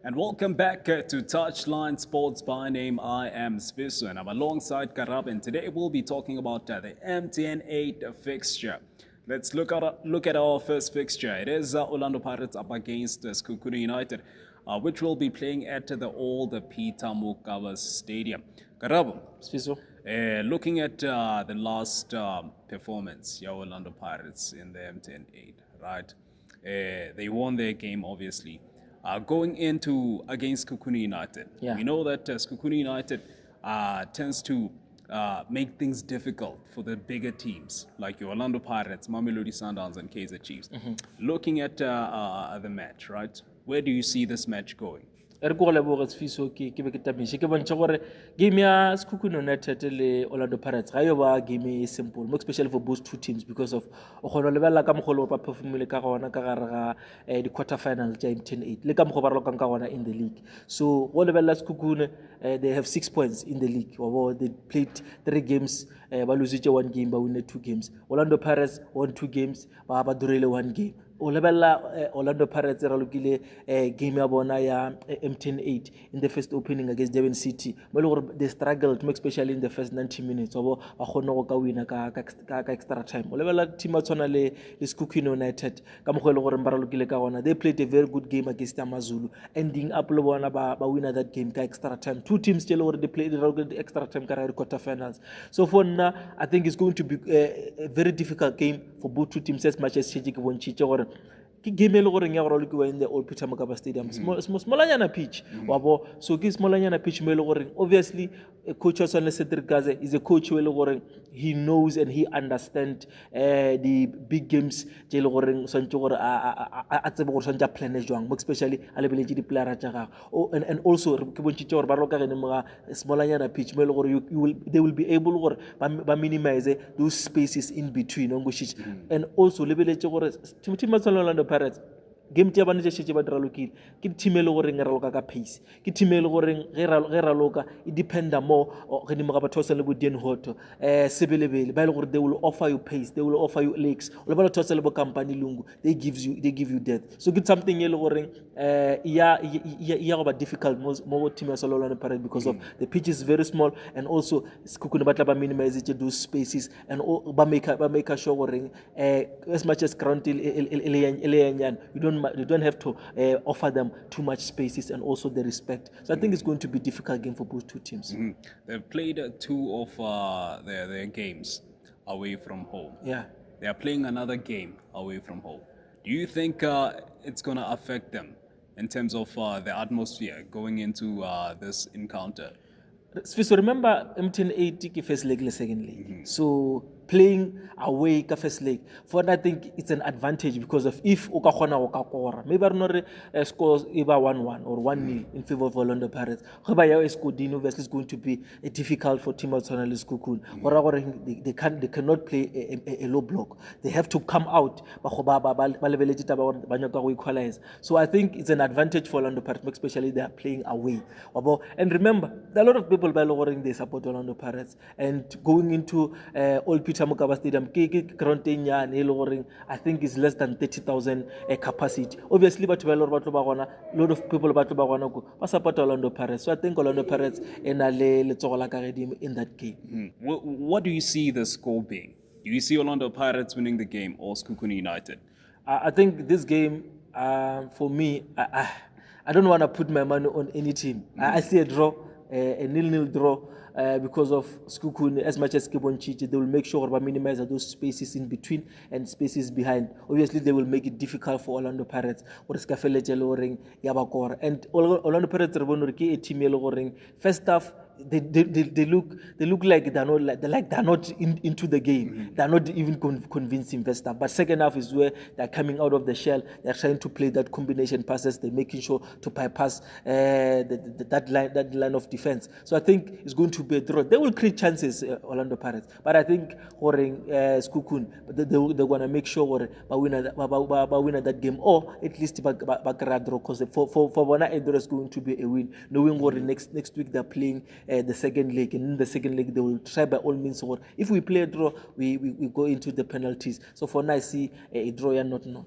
And welcome back to Touchline Sports. By name, I am Sviso, and I'm alongside Karab, and today we'll be talking about the Mtn8 fixture. Let's look at our first fixture. It is Orlando Pirates up against Sekhukhune United, which will be playing at the old Peter Mokaba Stadium. Karab, Sviso. looking at the last performance, your Orlando Pirates in the Mtn8, right? They won their game, obviously. Going into against Sekhukhune United, we know that Sekhukhune United tends to make things difficult for the bigger teams like your Orlando Pirates, Mamelodi Sundowns, and Kaizer Chiefs. Looking at the match, right? Where do you see this match going? Re go leboga Sviso ke be ke tamise ke bontsha gore game ya Sekhukhune United le Orlando Pirates ga yo ba game e simple, more especially for both two teams because of o gona lebella ka mogolo ba performile ka gona ka gare ga di quarter finals ja Mtn8 le ka mogo ba relokang ka gona in the league. So go lebella Sekhukhune, they have 6 points in the league. They played 3 games, ba lose 1 game, ba win 2 games. Orlando Pirates won 2 games, ba durele 1 game. O lebella Orlando Pirates ra lokile game ya bona ya Mtn8 in the first opening against Durban City. They struggled, especially in the first 90 minutes. Ba kgone go ka wina ka extra time. O lebella team a tsona le Sekhukhune United ka mogelo gore ba ra lokile ka gona. They played a very good game against Amazulu, ending up le bona ba wina that game ka extra time. Two teams still they played the extra time ka quarter finals. So for now, I think it's going to be a very difficult game for both two teams as much as Chiji ke bontshitse gore ke game le gore ya gore lokiwa in the old Peter Mokaba Stadium, smallanyana pitch wabo. So ke smallanyana pitch me le gore obviously coach wa tsone Cedric Gaze is a coach we le gore he knows and he understands the big games je le gore swantse gore a tsebe gore swantse plan jwang, especially a lebeletse di player tsa gago. And also ke bontshitse gore ba roka gene mo smallanyana pitch me le gore they will be able gore ba minimize those spaces in between and also lebeletse gore team ya Orlando Pirates game tya bana tše ba dira lokile ke team le gore re raloka ka pace, ke team le gore ge raloka it dependa more ge di mo ga batho le bo Den Hoto sebelebele ba le gore they will offer you pace, they will offer you legs. O le ba le thosa le bo company lungu, they give you depth. So it's something le gore ya go ba difficult mo team ya Orlando Pirates because of the pitch is very small, and also Sekhukhune ba tla ba minimize those spaces and ba make sure gore as much as ground you don't have to offer them too much spaces and also the respect. So I think it's going to be a difficult game for both two teams. They've played 2 of their games away from home. Yeah. They are playing another game away from home. Do you think it's going to affect them in terms of the atmosphere going into this encounter? So remember Mtn8 ki first leg le second leg. So playing away ka first leg, for I think it's an advantage because of if o ka khona go ka kora maybe I don't know scores eba 1-1 or 1-0 in favor of Orlando Pirates. Go ba ya escoding obviously is going to be difficult for team outside Sekhukhune. They cannot play a low block. They have to come out ba lebeletse taba ba nyoka go equalize. So I think it's an advantage for Orlando Pirates, especially they are playing away. And remember, there are a lot of people by they support Orlando Pirates, and going into old Peter Mokaba Stadium, I think it's less than 30,000 capacity. Obviously, but a lot of people support Orlando Pirates. So I think Orlando Pirates in that game. What do you see the score being? Do you see Orlando Pirates winning the game or Sekhukhune United? I think this game, for me, I don't want to put my money on any team. I see a draw, a 0-0 draw. Because of Sekhukhune, as much as Kibonchichi, they will make sure they minimize those spaces in between and spaces behind. Obviously, they will make it difficult for Orlando Pirates. And Orlando Pirates are a team first half. They look like they're not into the game. They're not even convincing first half. But second half is where they're coming out of the shell. They're trying to play that combination passes. They're making sure to bypass that line of defense. So I think it's going to be a draw. They will create chances, Orlando Pirates. But I think Sekhukhune, they're going to make sure they win that game, or at least draw. Because for Bona, it's going to be a win. Knowing what next week they're playing the second leg, and in the second leg they will try by all means. Or if we play a draw, we go into the penalties. So for now, I see a draw and not.